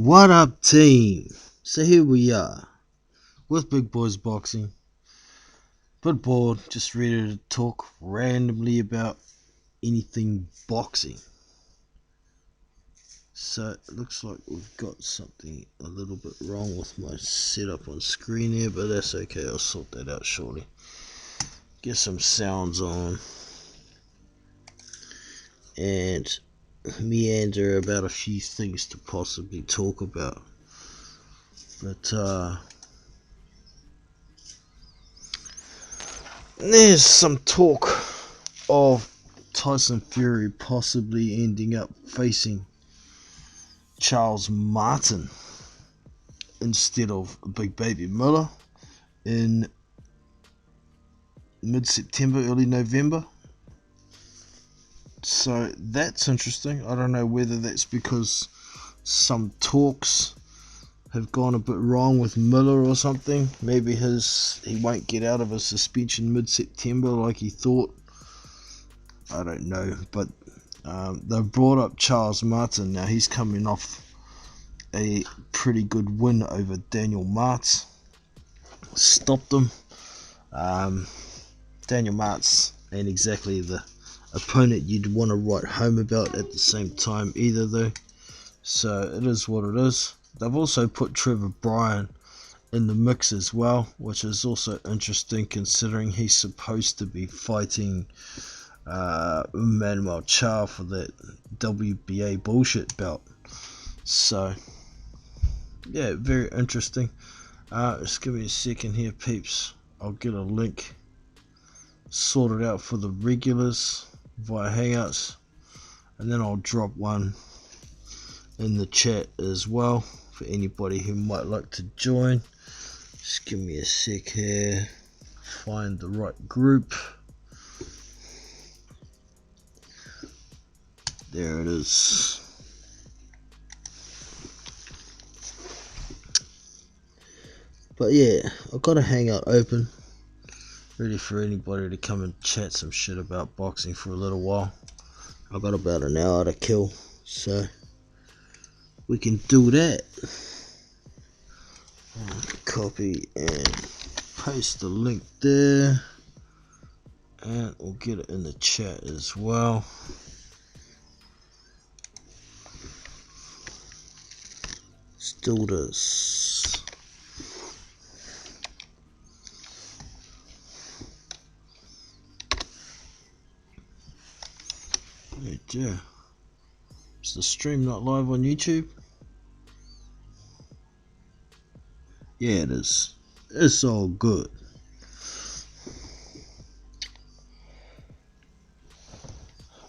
What up, team? So here we are with Big Boys Boxing. Bit bored, just ready to talk randomly about anything boxing. So it looks like we've got something a little bit wrong with my setup on screen here, but that's okay, I'll sort that out shortly. Get some sounds on and meander about a few things to possibly talk about. But there's some talk of Tyson Fury possibly ending up facing Charles Martin instead of Big Baby Miller in mid-September, early November. So that's interesting. I don't know whether that's because some talks have gone a bit wrong with Miller or something. Maybe he won't get out of his suspension mid-September like he thought. I don't know, but they brought up Charles Martin. Now he's coming off a pretty good win over Daniel Martz. Stopped him. Daniel Martz ain't exactly the opponent you'd want to write home about at the same time either, though. So it is what it is. They've also put Trevor Bryan in the mix as well, which is also interesting considering he's supposed to be fighting Manuel Charr for that WBA bullshit belt. So yeah, very interesting. Just give me a second here, peeps. I'll get a link sorted out for the regulars via hangouts, and then I'll drop one in the chat as well for anybody who might like to join. Just give me a sec here, find the right group. There it is. But yeah, I've got a hangout open, ready for anybody to come and chat some shit about boxing for a little while. I've got about an hour to kill, so we can do that. Copy and paste the link there, and we'll get it in the chat as well. Let's do this. Hey, dear. Is the stream not live on YouTube? Yeah, it is. It's all good.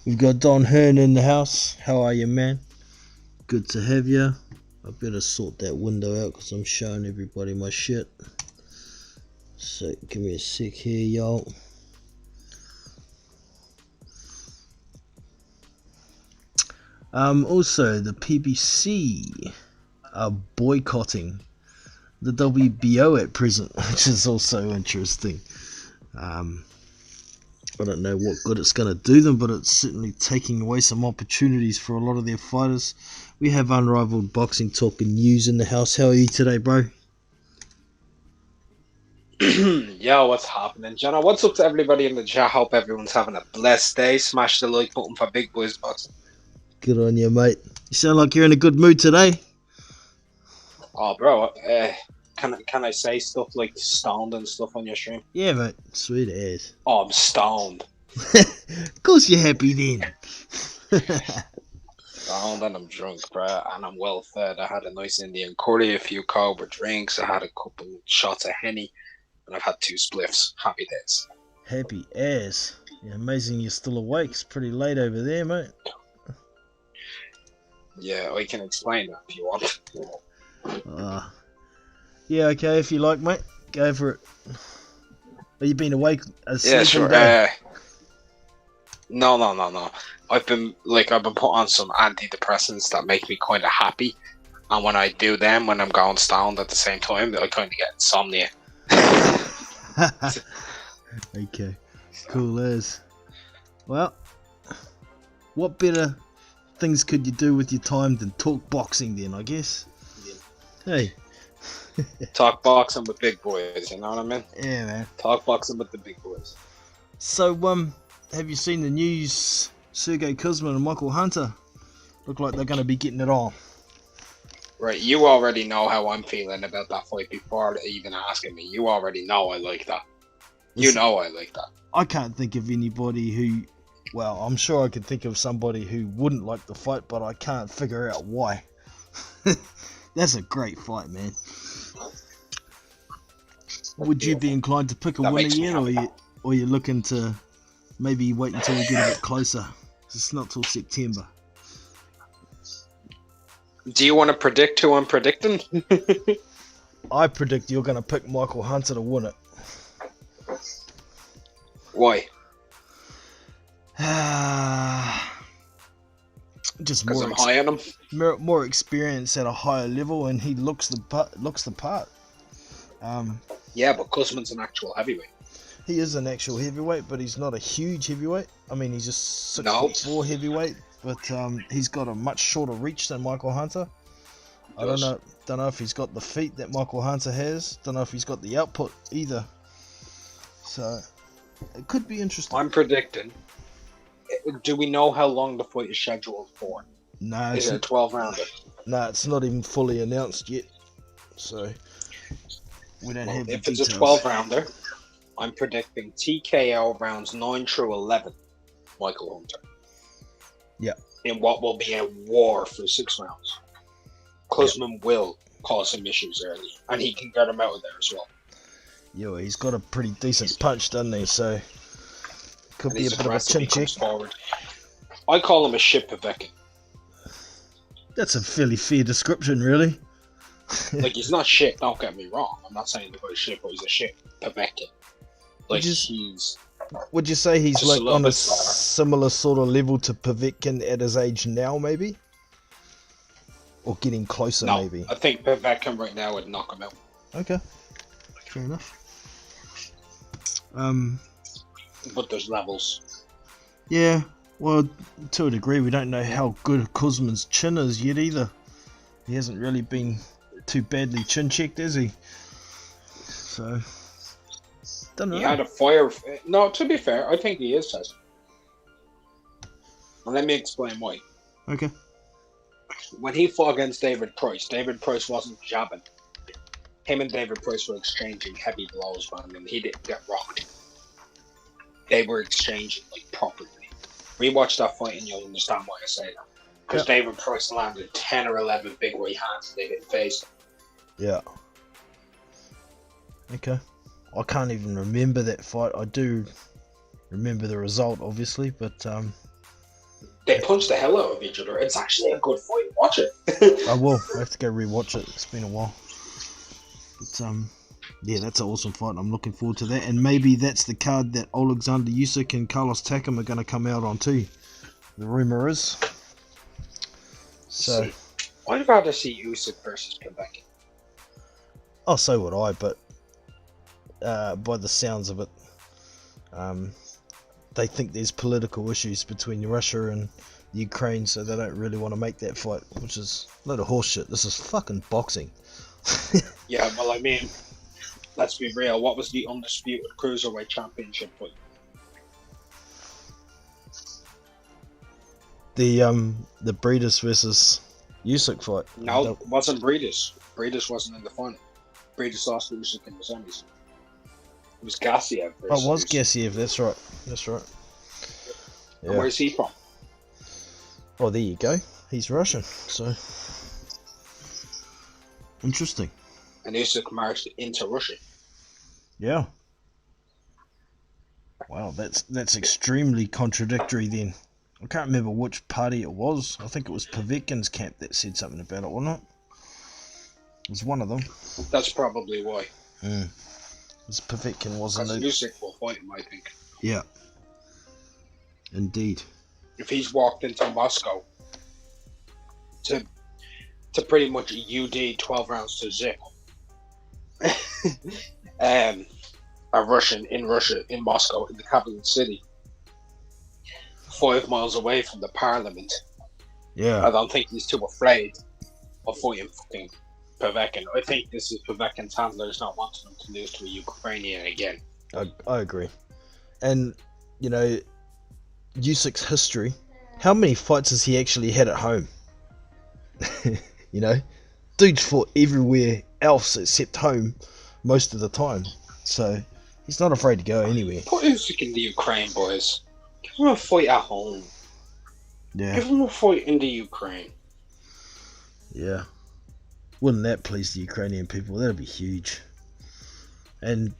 We've got Don Hearn in the house. How are you, man? Good to have you. I better sort that window out because I'm showing everybody my shit. So give me a sec here, y'all. Also, the PBC are boycotting the WBO at present, which is also interesting. I don't know what good it's going to do them, but it's certainly taking away some opportunities for a lot of their fighters. We have Unrivaled Boxing Talk and News in the house. How are you today, bro? Yo, what's happening, Jenna? What's up to everybody in the chat? Hope everyone's having a blessed day. Smash the like button for Big Boys Boxing. Good on you, mate. You sound like you're in a good mood today. Oh, bro, can I say stuff like stoned and stuff on your stream? Yeah, mate. Sweet ass. Oh, I'm stoned. Of course you're happy then. Stoned and I'm drunk, bro, and I'm well fed. I had a nice Indian curry, a few Cobra drinks, I had a couple shots of Henny, and I've had 2 spliffs. Happy days. Happy ass. Yeah, amazing you're still awake. It's pretty late over there, mate. Yeah, I can explain that if you want. Yeah, okay, if you like, mate. Go for it. Have you been awake asleep Yeah, sure. all day? No. I've been put on some antidepressants that make me kind of happy, and when I do them, when I'm going stoned at the same time, I kind of get insomnia. Okay, cool as. Well, what better things could you do with your time than talk boxing then, I guess? Hey, Talk boxing with big boys, you know what I mean? yeah, man. Talk boxing with the big boys. So, have you seen the news? Sergey Kuzmin and Michael Hunter look like they're going to be getting it on. Right, you already know how I'm feeling about that fight before even asking me. You already know I like that. You know I like that. I can't think of anybody who, well, I'm sure I could think of somebody who wouldn't like the fight, but I can't figure out why. That's a great fight, man. Would you be inclined to pick a winner yet, or you looking to maybe wait until we get a bit closer? It's not till September. Do you want to predict who I'm predicting? I predict you're going to pick Michael Hunter to win it. Why? Just because I'm high on him. More experience at a higher level, and he looks the part. Yeah, but Kuzman's an actual heavyweight. He is an actual heavyweight, but he's not a huge heavyweight. I mean, he's just 6'4" heavyweight, but he's got a much shorter reach than Michael Hunter. I don't know if he's got the feet that Michael Hunter has. Don't know if he's got the output either. So it could be interesting. I'm predicting. Do we know how long the fight is scheduled for? No, is it a 12-rounder? No, it's not even fully announced yet. So we don't have the If details. It's a 12-rounder, I'm predicting TKO rounds 9 through 11. Michael Hunter. Yeah. In what will be a war for 6 rounds. Kuzman will cause him issues early, and he can get him out of there as well. Yeah, he's got a pretty decent punch, doesn't he? So could be a bit of a chin check. Forward. I call him a shit Povetkin. That's a fairly fair description, really. Like, he's not shit, don't get me wrong. I'm not saying the guy's shit, but he's a shit Povetkin. Like, would you say he's like on a similar sort of level to Povetkin at his age now, maybe? Or getting closer, maybe? I think Povetkin right now would knock him out. Okay. Fair enough. But there's levels. Yeah, well, to a degree, we don't know how good Kuzman's chin is yet either. He hasn't really been too badly chin checked, has he? So, don't know. He had a fire. No, to be fair, I think he is tested. And let me explain why. Okay. When he fought against David Price wasn't jabbing. Him and David Price were exchanging heavy blows, man, and he didn't get rocked. They were exchanging, like, properly. Rewatch that fight and you'll understand why I say that. Because David Price landed 10 or 11 big right hands and they didn't face him. Yeah. Okay. I can't even remember that fight. I do remember the result, obviously, but they punched the hell out of each other. It's actually a good fight. Watch it. I will. I have to go rewatch it. It's been a while. But yeah, that's an awesome fight. I'm looking forward to that. And maybe that's the card that Alexander Usyk and Carlos Takam are going to come out on too. The rumor is. So I'd rather see Usyk versus Povetkin. Oh, so would I. But by the sounds of it, they think there's political issues between Russia and Ukraine, so they don't really want to make that fight, which is a load of horseshit. This is fucking boxing. Yeah, well, I mean, let's be real. What was the undisputed cruiserweight championship fight? The Breeders versus Usyk fight. No, it wasn't Breeders. Breeders wasn't in the final. Breeders lost to Usyk in the semis. It was Gassiev versus Oh, it was Usyk. Gassiev. That's right. That's right. Yeah. And where's he from? Oh, there you go. He's Russian. So interesting. And Usyk marched into Russia. Yeah. Wow, that's extremely contradictory then. I can't remember which party it was. I think it was Povetkin's camp that said something about it, wasn't it? It was one of them. That's probably why. Because Povetkin wasn't it. Usyk will fight him, I think. Yeah. Indeed. If he's walked into Moscow to pretty much UD 12 rounds to zip, a Russian in Russia, in Moscow, in the capital city, 5 miles away from the parliament. Yeah. I don't think he's too afraid of fighting fucking Povetkin. I think this is Povetkin's handlers not wanting him to lose to a Ukrainian again. I agree. And, you know, Usyk's history, how many fights has he actually had at home? You know, dude's fought everywhere else except home most of the time. So he's not afraid to go anywhere. Put Usyk in the Ukraine, boys. Give him a fight at home. Yeah. Give him a fight in the Ukraine. Yeah. Wouldn't that please the Ukrainian people? That'd be huge. And,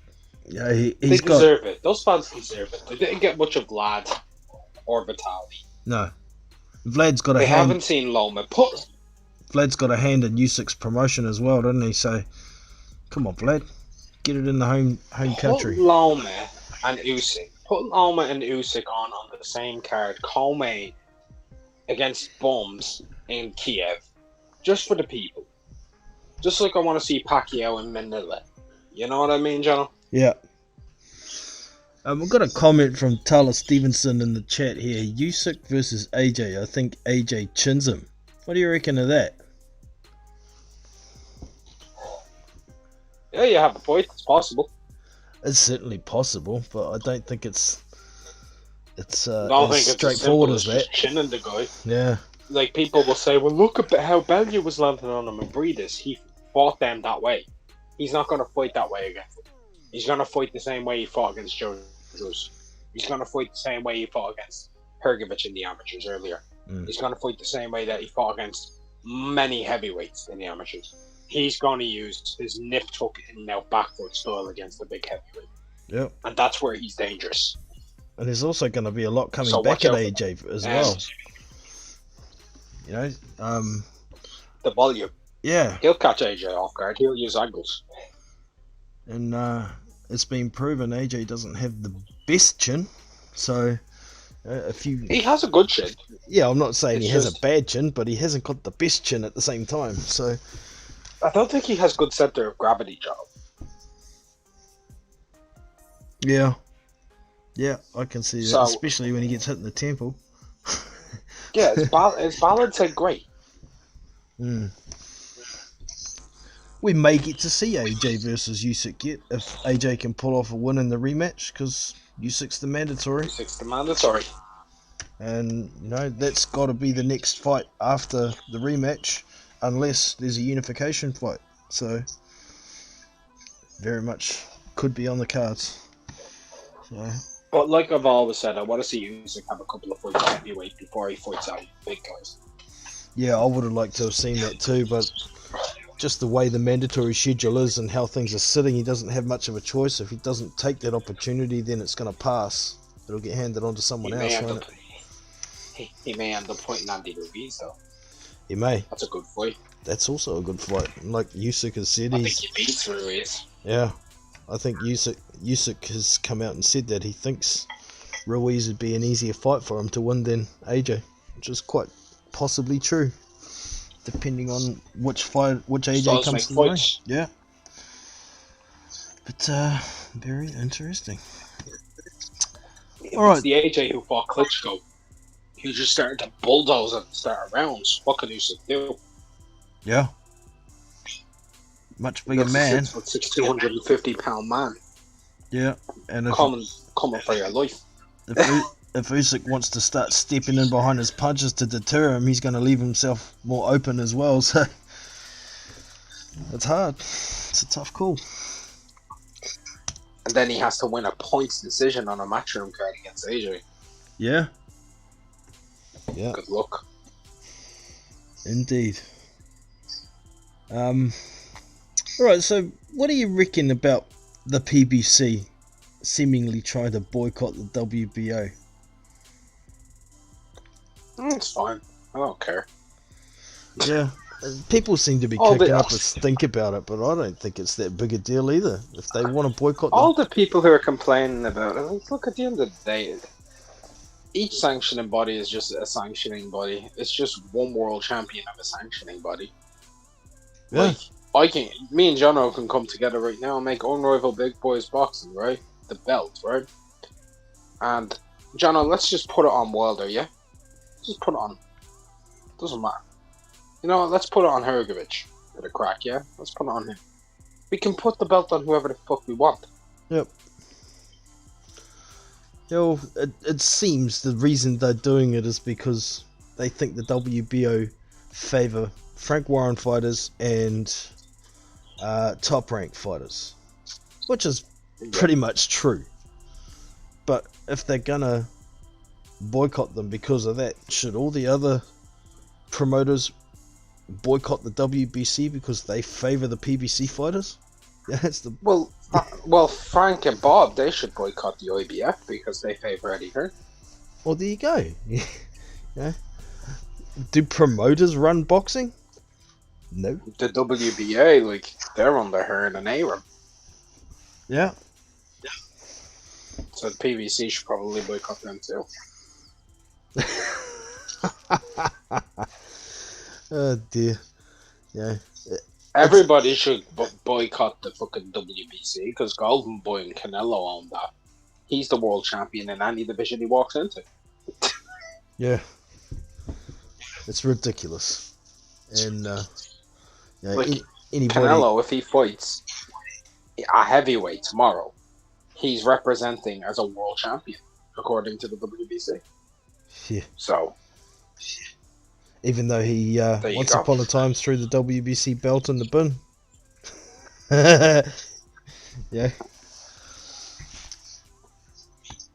you know, They he's got... deserve it. Those fans deserve it. They didn't get much of Vlad or Vitaly. No. Vlad's got a They hand... haven't seen Loma. Vlad's got a hand in Usyk's promotion as well, doesn't he? So, come on, Vlad. Get it in the home country. Put Loma and Usyk. Put Loma and Usyk on the same card. co-main against bums in Kiev. Just for the people. Just like I want to see Pacquiao in Manila. You know what I mean, John? Yeah. We've got a comment from Tyler Stevenson in the chat here. Usyk versus AJ. I think AJ chins him. What do you reckon of that? Yeah, you have a point. It's possible. It's certainly possible, but I don't think it's I don't think as it's straightforward as as just that. chinning the guy. Yeah. Like, people will say, well, look at how Bellew was landing on him and Breedis. He fought them that way. He's not going to fight that way again. He's going to fight the same way he fought against Jojo's. He's going to fight the same way he fought against Hergovich in the amateurs earlier. He's going to fight the same way that he fought against many heavyweights in the amateurs. He's going to use his nip tuck in and out backward style against the big heavyweight. Yep. And that's where he's dangerous. And there's also going to be a lot coming So back at watch out. AJ as well. You know, The volume. yeah. He'll catch AJ off guard. He'll use angles. And it's been proven AJ doesn't have the best chin. So, if you... He has a good chin. Yeah, I'm not saying It's he has just- a bad chin, but he hasn't got the best chin at the same time. So, I don't think he has good center of gravity, John. yeah. Yeah, I can see that, So- especially when he gets hit in the temple. Yeah, his balance ain't great. Mm. We may get to see AJ versus Usyk yet, if AJ can pull off a win in the rematch, because Usyk's the mandatory. Six the mandatory. And, you know, that's got to be the next fight after the rematch, unless there's a unification fight. So, very much could be on the cards. So, But like I've always said, I want to see Usyk have a couple of fights at heavyweight before he fights out big guys. yeah, I would have liked to have seen that too, but just the way the mandatory schedule is and how things are sitting, he doesn't have much of a choice. If he doesn't take that opportunity, then it's going to pass. It'll get handed on to someone else, won't it? He may end up fighting Andy Ruiz, though. He may. That's a good fight. That's also a good fight. And like Usyk has said, I think he's... he beats Ruiz. Yeah, I think Usyk has come out and said that he thinks Ruiz would be an easier fight for him to win than AJ, which is quite possibly true, depending on which AJ Styles comes make to the ring. fights. Yeah, but very interesting. All right. It's the AJ who fought Klitschko. He just started to bulldoze at the start of rounds. What can Usyk do? Yeah, much bigger That's man. a 250-pound man Yeah, and if coming for your life. if Usyk wants to start stepping in behind his punches to deter him, he's going to leave himself more open as well. So it's hard. It's a tough call. And then he has to win a points decision on a matchroom card against AJ. Yeah. Yeah. Good luck. Indeed. Alright, so what do you reckon about the PBC seemingly trying to boycott the WBO? It's fine. I don't care. Yeah. People seem to be All kicking the- up a stink about it, but I don't think it's that big a deal either. If they want to boycott them. All the people who are complaining about it, like, look, at the end of the day, each sanctioning body is just a sanctioning body. It's just one world champion of a sanctioning body. Yeah. Like, me and Jono can come together right now and make Unrivaled Big Boys Boxing, right? The belt, right? And, Jono, let's just put it on Wilder, yeah? Just put it on. Doesn't matter. You know what? Let's put it on Hergovich. Bit of crack, yeah. Let's put it on him. We can put the belt on whoever the fuck we want. Yep. It seems the reason they're doing it is because they think the WBO favour Frank Warren fighters and top rank fighters, which is pretty much true. But if they're gonna boycott them because of that, should all the other promoters boycott the WBC because they favour the PBC fighters? Yeah, that's the well, Frank and Bob, they should boycott the IBF because they favour Eddie Hearn. Well, there you go. Yeah. Do promoters run boxing? No. The WBA, like, they're under Hearn and Aram. Yeah. So the PBC should probably boycott them too. Oh dear. Yeah. Everybody should boycott the fucking WBC because Golden Boy and Canelo own that. He's the world champion in any division he walks into. Yeah. It's ridiculous. And like, anybody... Canelo, if he fights a heavyweight tomorrow, he's representing as a world champion according to the WBC. Yeah. So, even though he once upon a time threw the WBC belt in the bin. Yeah.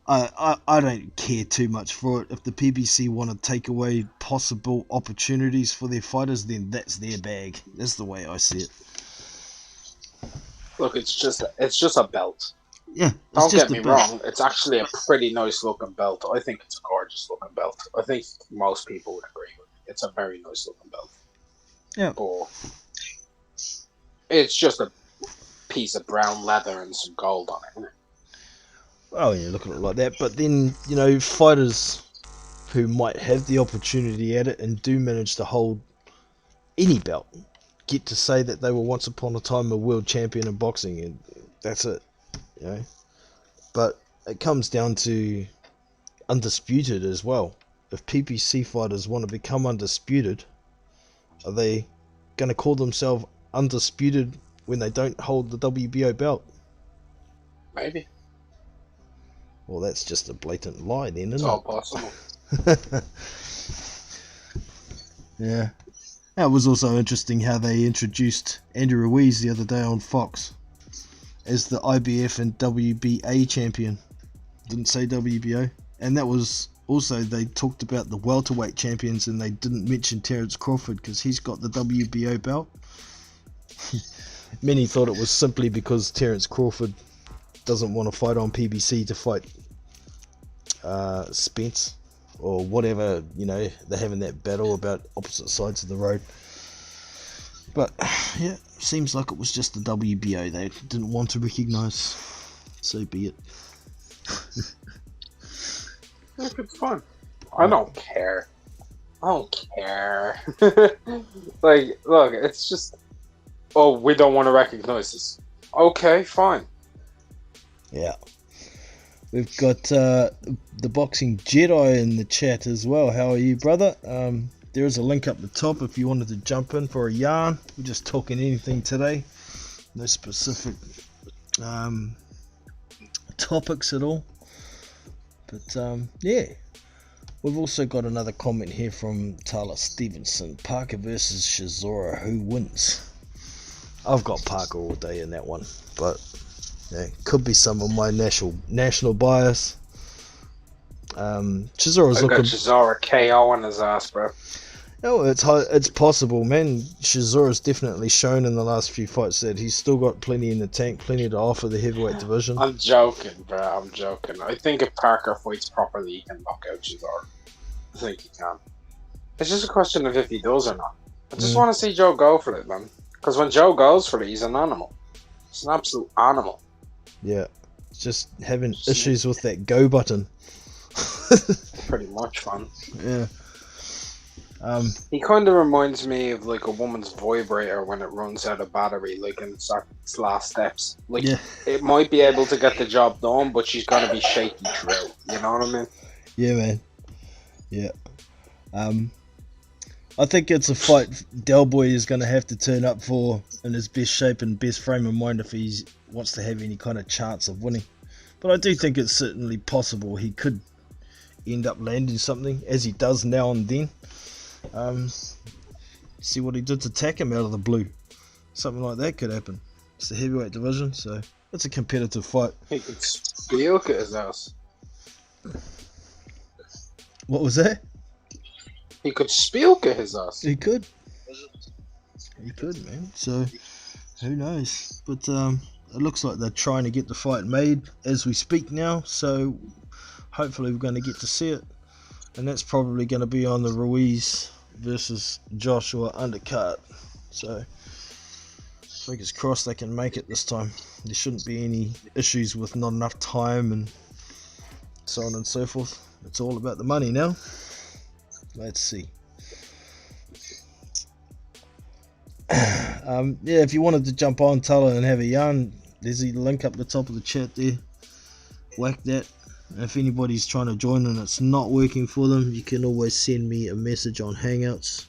I don't care too much for it. If the PBC want to take away possible opportunities for their fighters, then that's their bag. That's the way I see it. Look, it's just a belt. Yeah. Don't get me wrong. It's actually a pretty nice looking belt. I think it's a gorgeous looking belt. I think most people would agree with it. It's a very nice looking belt. Yeah. But it's just a piece of brown leather and some gold on it, isn't it? Oh yeah, look at it like that. But then, fighters who might have the opportunity at it and do manage to hold any belt get to say that they were once upon a time a world champion in boxing, and that's it. But it comes down to undisputed as well. If PBC fighters want to become undisputed, are they going to call themselves undisputed when they don't hold the WBO belt? Maybe. Well, that's just a blatant lie then, isn't it's it? all possible. Yeah. It was also interesting how they introduced Andrew Ruiz the other day on Fox as the IBF and WBA champion. Didn't say WBO. And that was also, they talked about the welterweight champions and they didn't mention Terence Crawford because he's got the WBO belt. Many thought it was simply because Terence Crawford doesn't want to fight on PBC to fight Spence or whatever, they're having that battle about opposite sides of the road. But yeah, seems like it was just the WBO they didn't want to recognise. So be it. It's fun. I don't care. Like, look, it's just, oh, we don't want to recognise this. Okay, fine. Yeah. We've got the Boxing Jedi in the chat as well. How are you, brother? There is a link up the top if you wanted to jump in for a yarn. We're just talking anything today. No specific topics at all. But yeah. We've also got another comment here from Tyler Stevenson. Parker versus Chisora. Who wins? I've got Parker all day in that one. But yeah, could be some of my national bias. Chisora's looking. I got Chisora KO on his ass, bro. Oh, it's possible, man. Chisora's definitely shown in the last few fights that he's still got plenty in the tank, plenty to offer the heavyweight division. I'm joking, bro. I'm joking. I think if Parker fights properly, he can knock out Chisora. I think he can. It's just a question of if he does or not. I just want to see Joe go for it, man. Because when Joe goes for it, he's an animal. He's an absolute animal. Yeah, it's just having issues with that go button. Pretty much, man. Yeah. He kind of reminds me of like a woman's vibrator when it runs out of battery, like in its last steps. Like, it might be able to get the job done, but she's gonna be shaky throughout. You know what I mean? Yeah, man. Yeah. I think it's a fight Del Boy is going to have to turn up for in his best shape and best frame of mind if he wants to have any kind of chance of winning. But I do think it's certainly possible he could end up landing something, as he does now and then. See what he did to Takam out of the blue. Something like that could happen. It's the heavyweight division, so it's a competitive fight. He could Spielk at his house. What was that? He could Spielk at his ass. He could. He could, man. So, who knows? But it looks like they're trying to get the fight made as we speak now. So, hopefully we're going to get to see it. And that's probably going to be on the Ruiz versus Joshua undercard. So, fingers crossed they can make it this time. There shouldn't be any issues with not enough time and so on and so forth. It's all about the money now. Let's see. Yeah, if you wanted to jump on, Tyler, and have a yarn, there's a link up the top of the chat there. Whack that. And if anybody's trying to join and it's not working for them, you can always send me a message on Hangouts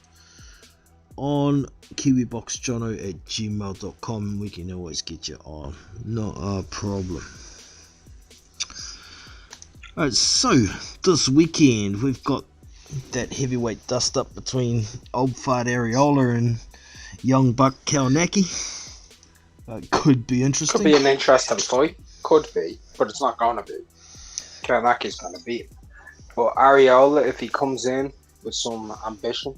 on kiwiboxjono@gmail.com. We can always get you on. Not a problem. Alright, so this weekend we've got that heavyweight dust up between old fart Areola and young buck Kalnacki. Could be interesting. Could be an interesting fight. Could be, but it's not going to be. Kalnacki's going to beat him. But Areola, if he comes in with some ambition,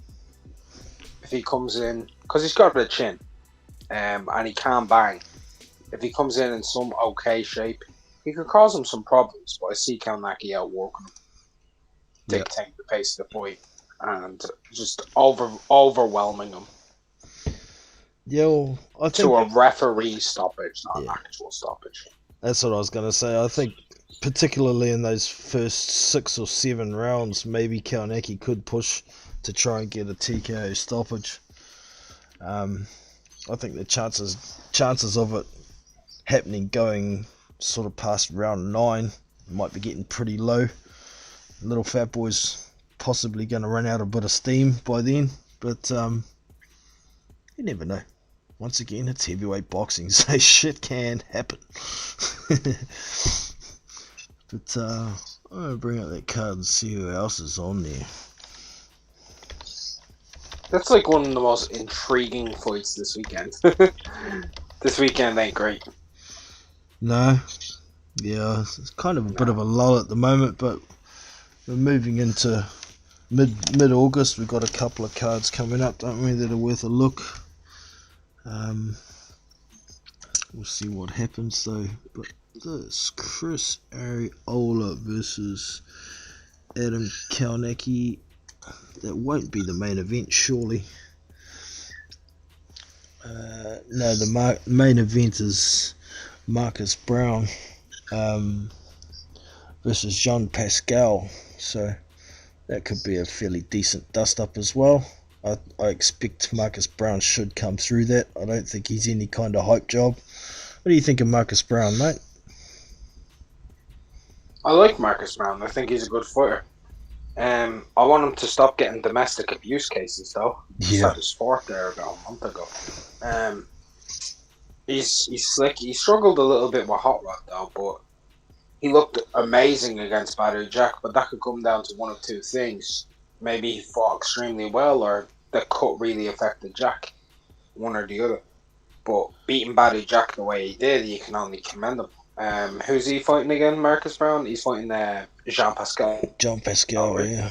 if he comes in, because he's got a chin, and he can bang, if he comes in some okay shape, he could cause him some problems. But I see Kalnacki outworking him, dictating the pace of the fight, and just overwhelming him. Yeah, well, I think to a referee stoppage, not an actual stoppage. That's what I was going to say. I think particularly in those first 6 or 7 rounds, maybe Kalnacki could push to try and get a TKO stoppage. I think the chances of it happening going sort of past round 9 might be getting pretty low. Little fat boy's possibly going to run out a bit of steam by then, but you never know. Once again, it's heavyweight boxing, so shit can happen. But I'm going to bring up that card and see who else is on there. That's like one of the most intriguing fights this weekend. This weekend ain't great. No. Yeah, it's kind of a bit of a lull at the moment, but we're moving into mid-August. We've got a couple of cards coming up, don't we, that are worth a look. We'll see what happens though. But this Chris Areola versus Adam Kalnacki, that won't be the main event, surely. No, the main event is Marcus Brown versus Jean Pascal, so that could be a fairly decent dust up as well. I expect Marcus Brown should come through that. I don't think he's any kind of hype job. What do you think of Marcus Brown, mate? I like Marcus Brown. I think he's a good fighter. I want him to stop getting domestic abuse cases, though. He had his fourth there about a month ago. He's slick. He struggled a little bit with Hot Rod, though, but he looked amazing against Badou Jack. But that could come down to one of two things. Maybe he fought extremely well, or the cut really affected Jack. One or the other. But beating Badou Jack the way he did, you can only commend him. Who's he fighting again, Marcus Brown? He's fighting Jean Pascal. Jean Pascal, yeah.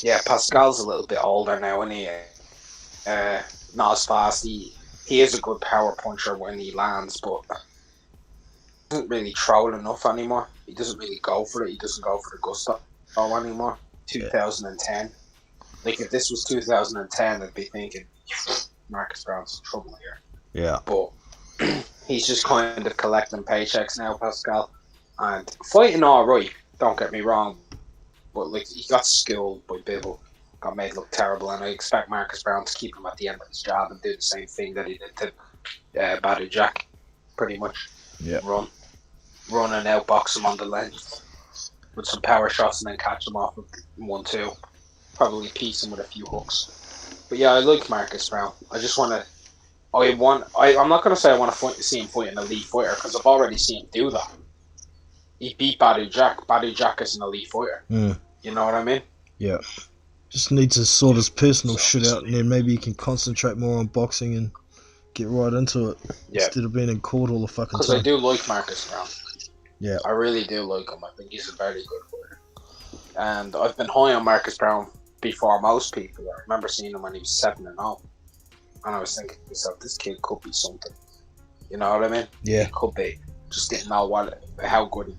Yeah, Pascal's a little bit older now, isn't he? Not as fast. He is a good power puncher when he lands, but doesn't really throw it enough anymore. He doesn't really go for it. He doesn't go for the gusto anymore. 2010. Like, if this was 2010, I'd be thinking, Marcus Brown's in trouble here. Yeah. But he's just kind of collecting paychecks now, Pascal. And fighting alright, don't get me wrong. But like, he got schooled by Bibble. Got made look terrible. And I expect Marcus Brown to keep him at the end of his job and do the same thing that he did to Badou Jack. Pretty much. Yeah. Run and outbox him on the length with some power shots and then catch him off with 1-2. Probably piece him with a few hooks. But yeah, I like Marcus Brown. I just want to. I'm not going to say I want to see him fight an elite fighter because I've already seen him do that. He beat Badu Jack. Badu Jack is an elite fighter. Mm. You know what I mean? Yeah. Just needs to sort his personal So, shit out, and then maybe he can concentrate more on boxing and get right into it instead of being in court all the fucking because time. I do like Marcus Brown. Yeah. I really do like him. I think he's a very good fighter. And I've been high on Marcus Brown before most people. I remember seeing him when he was 7-0. And I was thinking to myself, this kid could be something. You know what I mean? Yeah. He could be. Just didn't know how good he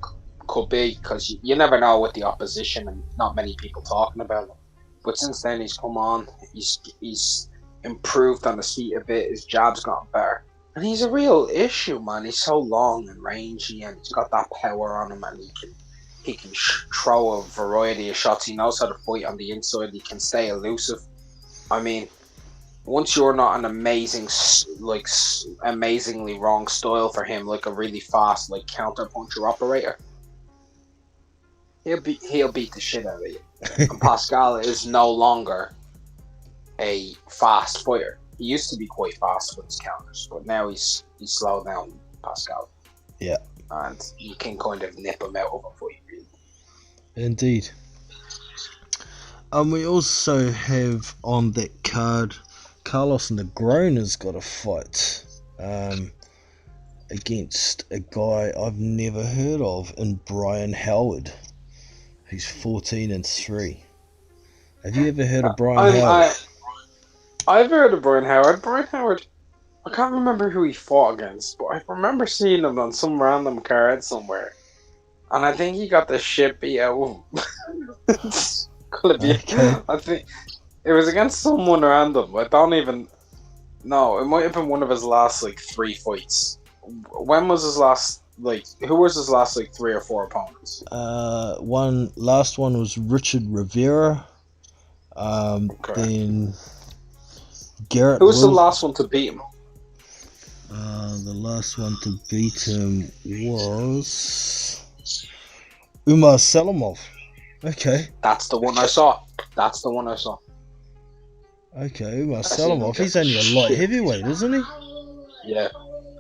could be because you never know with the opposition and not many people talking about him. But since then, he's come on. He's improved on his feet a bit. His jab's gotten better. And he's a real issue, man. He's so long and rangy, and he's got that power on him, and he can throw a variety of shots. He knows how to fight on the inside. He can stay elusive. I mean, once you're not an amazingly wrong style for him, like a really fast, like counter puncher operator, he'll beat the shit out of you. And Pascal is no longer a fast fighter. He used to be quite fast with his counters, but now he's slowed down, Pascal. Yeah. And you can kind of nip him out of a fight, really. Indeed. We also have on that card, Carlos Negrona's got a fight against a guy I've never heard of in Brian Howard, who's 14-3. Have you ever heard of Brian Howard? I've heard of Brian Howard. Brian Howard, I can't remember who he fought against, but I remember seeing him on some random card somewhere. And I think he got the shit beat out of him. Could be. Okay. I think it was against someone random. I don't even know. It might have been one of his last 3 fights. When was his last who was his last 3 or 4 opponents? Last one was Richard Rivera. Okay. Then Garrett. Who was the last one to beat him? The last one to beat him was Umar Salamov. Okay. That's the one I saw. Okay, Umar Salamov. He's only a light heavyweight, isn't he? Yeah.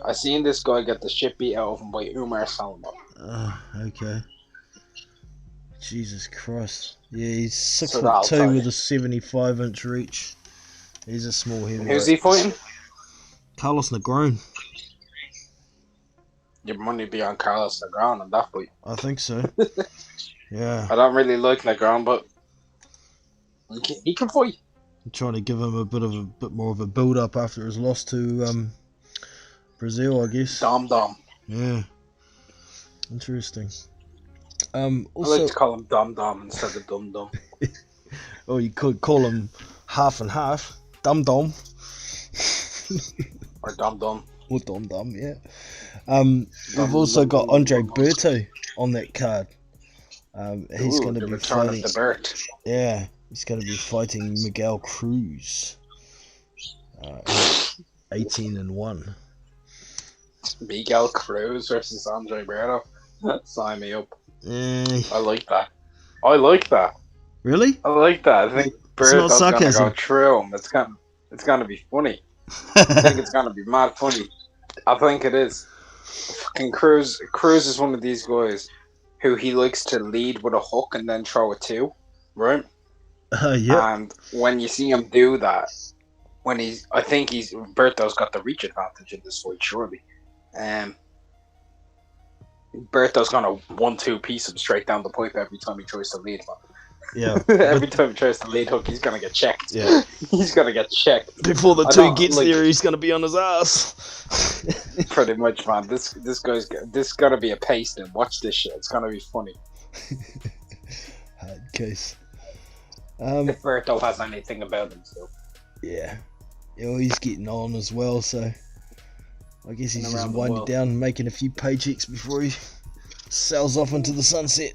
I seen this guy get the shit beat out of him by Umar Salamov. Okay. Jesus Christ. Yeah, he's 6'2" with a 75-inch reach. He's a small heavyweight. Who's he fighting? Carlos Negron. Your money be on Carlos Negron on that fight. I think so. Yeah. I don't really like Negron, but he can fight. I'm trying to give him a bit more of a build up after his loss to Brazil, I guess. Dom. Yeah. Interesting. Also, I like to call him Dom instead of Dum. Oh, you could call him half and half. Dum. Or Dum. Or Dum, yeah. We've also got Andre Berto on that card. He's going to be fighting. The Bert. Yeah, he's going to be fighting Miguel Cruz. 18-1. Miguel Cruz versus Andre Berto. Sign me up. I like that. Really? I like that. I think Berto's going to go through him. It's going to be funny. I think it's going to be mad funny. I think it is. Fucking Cruz is one of these guys who he likes to lead with a hook and then throw a 2, right? Yeah. And when you see him do that, I think Berto's got the reach advantage in this fight, surely. Berto's gonna 1-2 piece him straight down the pipe every time he tries to lead, man. Yeah. Every time he tries to lead hook, he's gonna get checked. Yeah. He's gonna get checked. Before the 2 gets there, he's gonna be on his ass. Pretty much, man. This gonna be a pasting. Watch this shit. It's gonna be funny. Hard case. If Berto has anything about him still. Yeah. Well, he's getting on as well, so I guess he's just winding down and making a few paychecks before he sails off into the sunset.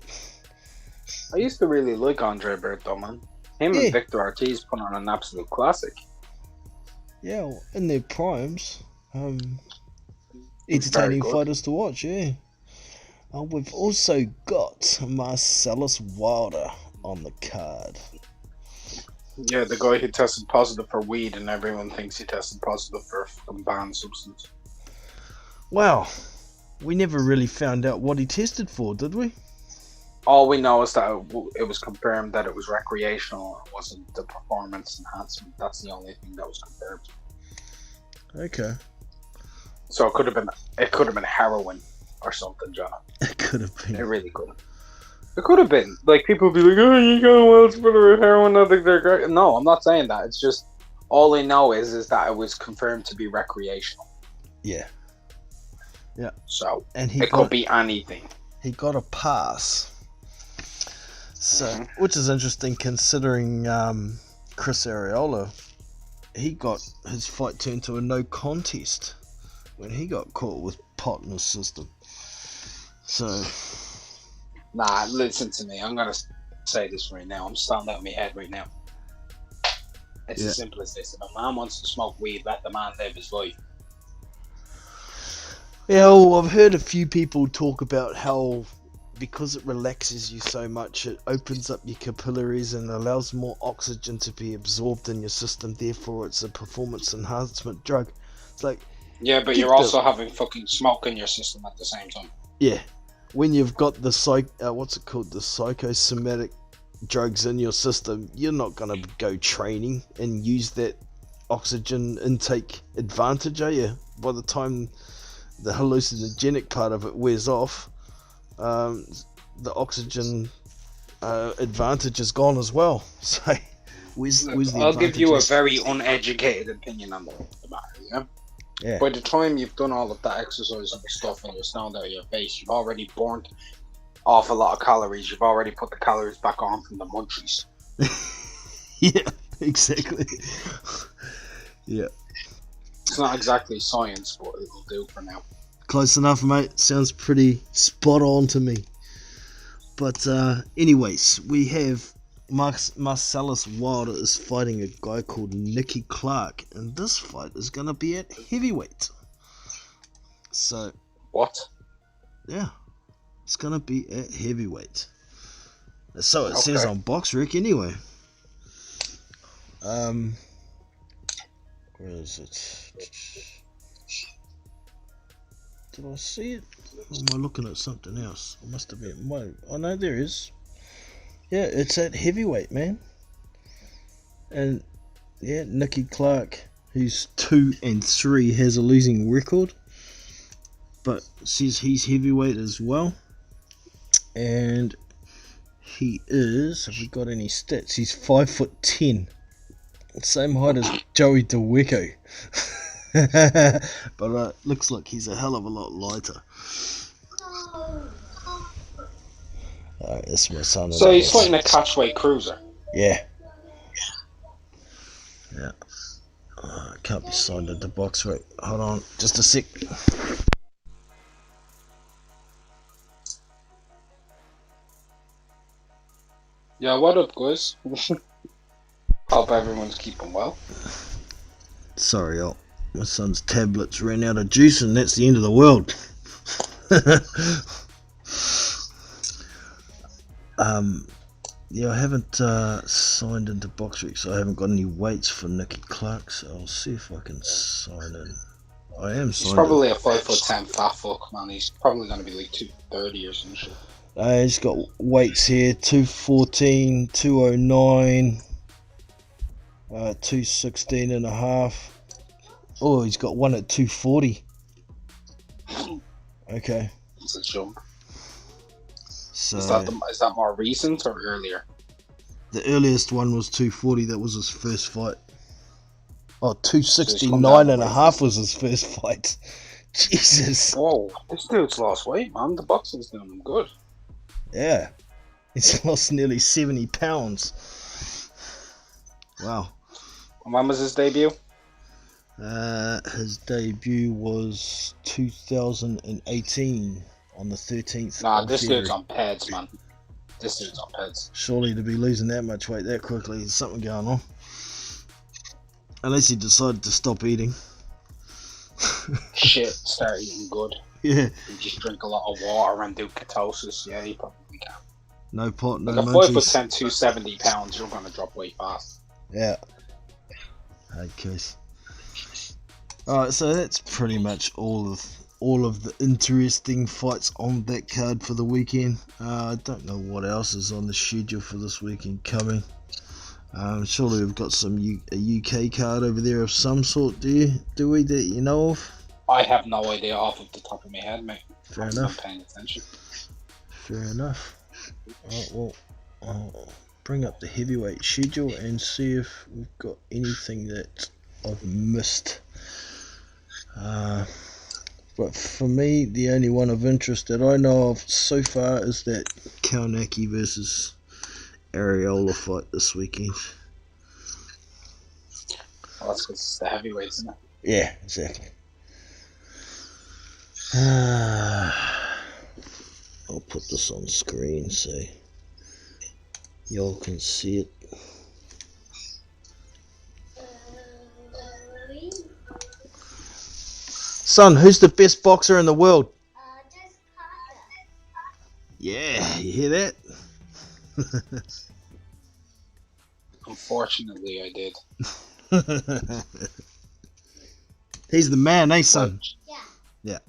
I used to really like Andre Berto, man. Him and Victor Ortiz put on an absolute classic. Yeah, well, in their primes. Entertaining fighters to watch, yeah. We've also got Marcellus Wilder on the card. Yeah, the guy who tested positive for weed, and everyone thinks he tested positive for some banned substance. Wow, we never really found out what he tested for, did we? All we know is that it was confirmed that it was recreational. It wasn't the performance enhancement. That's the only thing that was confirmed. Okay. So it could have been heroin or something, John. It could have been. It really could have. It could have been. Like, people would be like, oh, you got well for heroin, I think they're great. No, I'm not saying that. It's just, all I know is that it was confirmed to be recreational. Yeah. Yeah. So, and could be anything. He got a pass. So, which is interesting considering Chris Arreola, he got his fight turned to a no contest when he got caught with pot in his system. So... Nah, listen to me. I'm gonna say this right now. I'm standing out of my head right now. It's as simple as this. If a man wants to smoke weed, let the man live his life. Yeah, well, I've heard a few people talk about how because it relaxes you so much, it opens up your capillaries and allows more oxygen to be absorbed in your system. Therefore, it's a performance enhancement drug. It's like, yeah, but you're also having fucking smoke in your system at the same time. Yeah. When you've got the the psychosomatic drugs in your system, you're not gonna go training and use that oxygen intake advantage, are you? By the time the hallucinogenic part of it wears off, the oxygen advantage is gone as well. So, where's the advantage? I'll give you a very uneducated opinion on the matter, yeah? Yeah. By the time you've done all of that exercise and stuff and you're stoned out of your face, you've already burnt off a lot of calories. You've already put the calories back on from the munchies. Yeah, exactly. Yeah. It's not exactly science, but it'll do for now. Close enough, mate. Sounds pretty spot on to me. But anyways, we have Marcellus Wilder is fighting a guy called Nicky Clark, and this fight is going to be at heavyweight. So... What? Yeah. It's going to be at heavyweight. So it says on BoxRec anyway. Where is it? Did I see it? Or am I looking at something else? I must have been... Oh no, there is. Yeah, it's at heavyweight, man. And yeah, Nicky Clark, who's 2-3, has a losing record, but says he's heavyweight as well. And he is, have we got any stats? He's 5'10", same height as Joey DeWecco. But looks like he's a hell of a lot lighter. That's my son. So he's fighting a catchweight cruiser. Yeah. Yeah. Can't be signed into BoxRec. Hold on, just a sec. Yeah, what up, guys? Hope everyone's keeping well. Sorry, my son's tablets ran out of juice, and that's the end of the world. Yeah, I haven't signed into BoxRec, so I haven't got any weights for Nicky Clark, so I'll see if I can sign in. I am signed in. He's probably a 5'10" fat fuck, man. He's probably going to be like 230 or some shit. He's got weights here: 214, 209, 216 and a half. Oh, he's got one at 240. Okay. It's a jump. So is that more recent or earlier? The earliest one was 240. That was his first fight. Oh, 269 and a half was his first fight. Jesus. Whoa, this dude's lost weight, man. The boxing's doing him good. Yeah. He's lost nearly 70 pounds. Wow. And when was his debut? His debut was 2018 on the 13th. Nah, this dude's on peds, man. This dude's on peds. Surely to be losing that much weight that quickly, there's something going on. Unless he decided to stop eating. Shit, start eating good. Yeah. You just drink a lot of water and do ketosis. Yeah, you probably can. No pot, no like munchies. A 5'10", 270 pounds, you're going to drop weight fast. Yeah. Okay. Alright, so that's pretty much all of the interesting fights on that card for the weekend. I don't know what else is on the schedule for this weekend coming. Surely we've got a UK card over there of some sort, do we, that you know of? I have no idea off of the top of my head, mate. Fair I haven't enough. been paying attention. Fair enough. Alright, well, I'll bring up the heavyweight schedule and see if we've got anything that I've missed. But for me, the only one of interest that I know of so far is that Kaunaki versus Areola fight this weekend. Well, that's because it's the heavyweights, isn't it? Yeah, exactly. I'll put this on screen so y'all can see it. Son, who's the best boxer in the world? Yeah, you hear that? Unfortunately, I did. He's the man, eh, son? Yeah.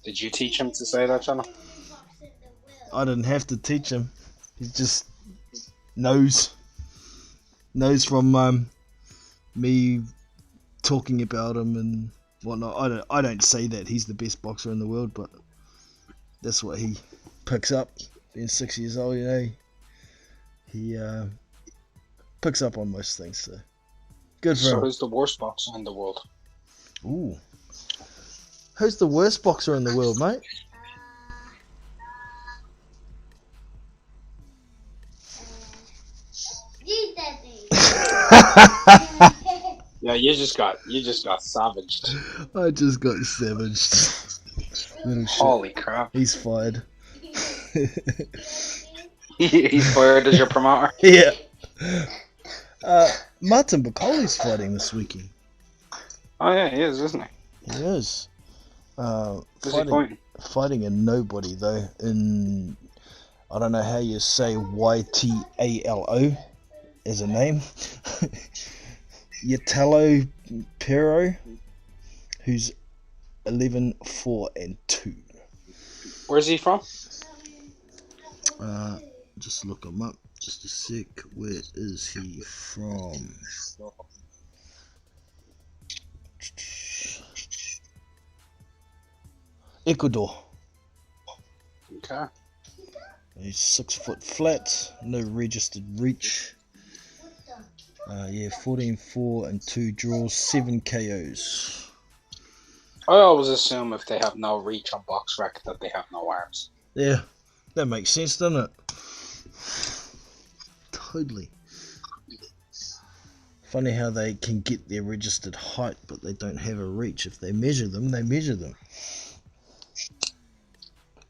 Did you teach him to say that, Channel? I didn't have to teach him. He just knows from me talking about him and whatnot. I don't say that he's the best boxer in the world, but that's what he picks up. Being 6 years old, you know, he picks up on most things. So good for So him. who's the worst boxer in the world? Ooh, who's the worst boxer in the world, mate? Yeah, you just got savaged. I just got savaged. Little shit. Holy crap! He's fired. He's fired as your promoter. Yeah. Martin Bacoli's fighting this weekend. Oh yeah, he is, isn't he? He is. Who's he fighting? Fighting a nobody though. In I don't know how you say YTALO as a name. Yatalo Pero, who's 11-4-2. Where's he from? Just look him up. Just a sec. Where is he from? Ecuador. Okay. He's 6 foot flat, no registered reach. 14-4-2 draws, 7 KOs. I always assume if they have no reach on BoxRec that they have no arms. Yeah, that makes sense, doesn't it? Totally. Funny how they can get their registered height, but they don't have a reach. If they measure them, they measure them.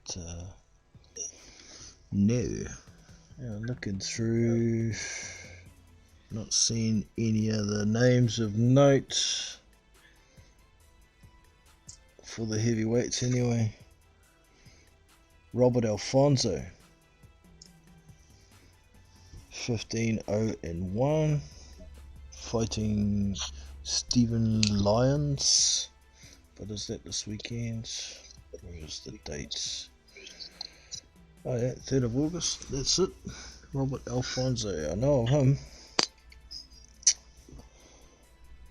But, no. Yeah, looking through, not seeing any other names of note for the heavyweights anyway. Robert Alfonso, 15-0-1, fighting Stephen Lyons. But is that this weekend? Where is the dates? Oh yeah, 3rd of August, that's it. Robert Alfonso, I know of him.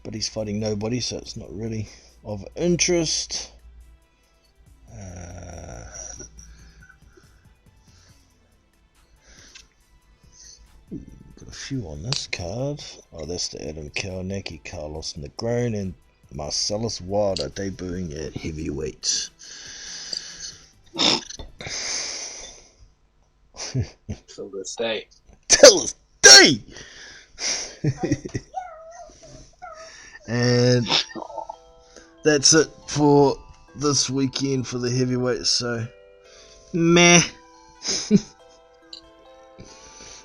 But he's fighting nobody, so it's not really of interest. Got a few on this card. Oh, that's the Adam Kaunaki, Carlos Negron, and Marcellus Wilder debuting at heavyweight. Till this day. Till this day! And that's it for this weekend for the heavyweights, so meh.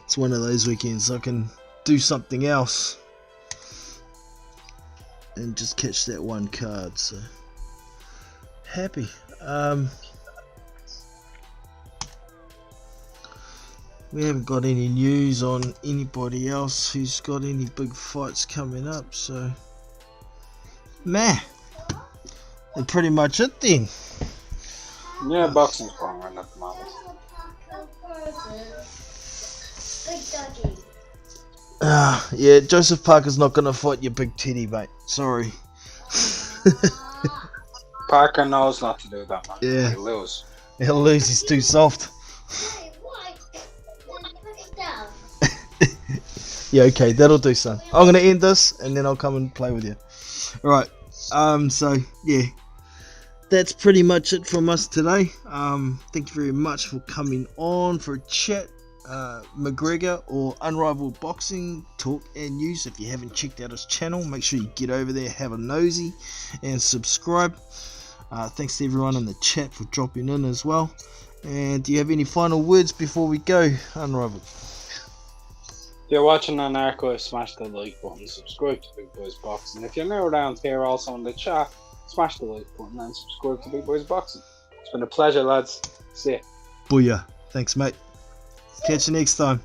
It's one of those weekends I can do something else and just catch that one card, so happy. We haven't got any news on anybody else who's got any big fights coming up, so meh. That's pretty much it then. Yeah, boxing's going on at the moment. Yeah, Joseph Parker's not gonna fight your big titty, mate. Sorry. Parker knows not to do that, man. Yeah. He'll lose. He'll lose, he's too soft. Yeah, okay, that'll do, son. I'm gonna end this and then I'll come and play with you. Alright, so yeah. That's pretty much it from us today. Thank you very much for coming on for a chat. McGregor or Unrivaled Boxing Talk and News. If you haven't checked out his channel, make sure you get over there, have a nosy, and subscribe. Thanks to everyone in the chat for dropping in as well. And do you have any final words before we go, Unrivaled? If you're watching on Archive, smash the like button, subscribe to Big Boys Boxing. If you're new around here, also in the chat, smash the like button and subscribe to Big Boys Boxing. It's been a pleasure, lads. See ya. Booyah. Thanks, mate. Catch you next time.